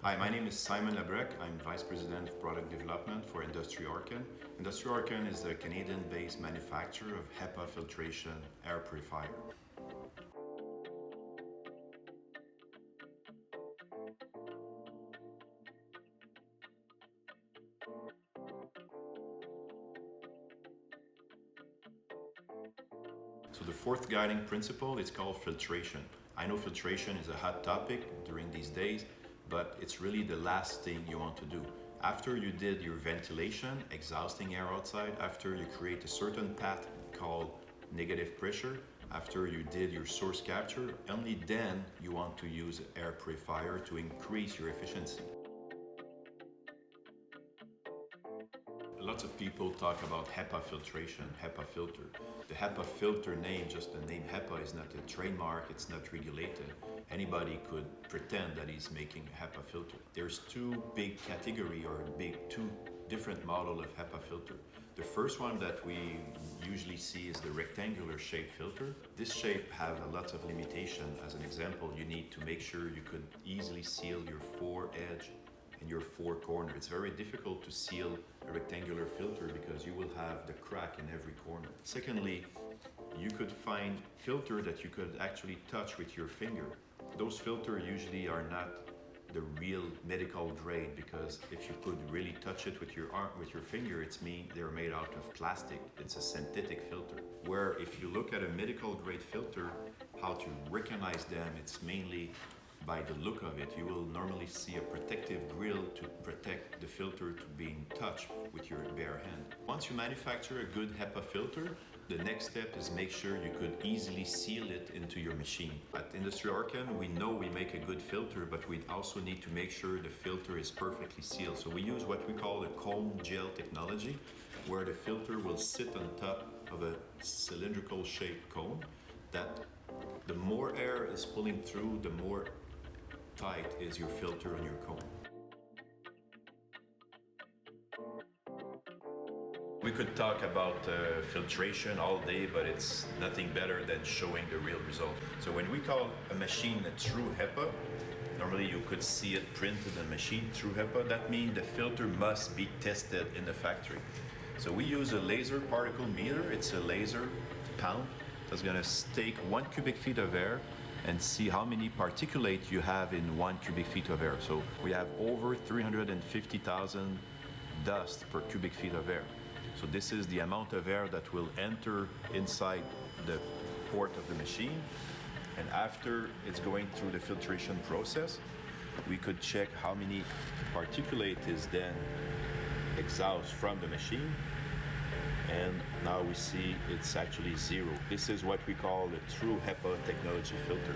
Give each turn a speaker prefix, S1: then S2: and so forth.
S1: Hi, my name is Simon Labrec. I'm Vice President of Product Development for Industry Orkan. Industry Orkan is a Canadian-based manufacturer of HEPA filtration air purifier. So the fourth guiding principle is called filtration. I know filtration is a hot topic during these days, but it's really the last thing you want to do. After you did your ventilation, exhausting air outside, after you create a certain path called negative pressure, after you did your source capture, only then you want to use an air purifier to increase your efficiency. Lots of people talk about HEPA filtration, HEPA filter. The HEPA filter name, just the name HEPA, is not a trademark, it's not regulated. Anybody could pretend that he's making a HEPA filter. There's two big category or two different model of HEPA filter. The first one that we usually see is the rectangular shape filter. This shape have a lot of limitation. As an example, you need to make sure you could easily seal your four edge and your four corner. It's very difficult to seal a rectangular filter because you will have the crack in every corner. Secondly, you could find filter that you could actually touch with your finger. Those filters usually are not the real medical grade, because if you could really touch it with your arm, with your finger, it's mean they're made out of plastic. It's a synthetic filter. Where if you look at a medical grade filter, how to recognize them, it's mainly by the look of it. You will normally see a protective grill to protect the filter to being touched with your bare hand. Once you manufacture a good HEPA filter, the next step is make sure you could easily seal it into your machine. At Industry Orkan, we know we make a good filter, but we also need to make sure the filter is perfectly sealed. So we use what we call the cone gel technology, where the filter will sit on top of a cylindrical shaped cone that the more air is pulling through, the more tight is your filter on your cone. We could talk about filtration all day, but it's nothing better than showing the real result. So when we call a machine a true HEPA, normally you could see it printed on machine, true HEPA. That means the filter must be tested in the factory. So we use a laser particle meter. It's a laser pound that's gonna take 1 cubic feet of air and see how many particulate you have in 1 cubic feet of air. So we have over 350,000 dust per cubic feet of air. So this is the amount of air that will enter inside the port of the machine. And after it's going through the filtration process, we could check how many particulate is then exhaust from the machine. And now we see it's actually zero. This is what we call the true HEPA technology filter.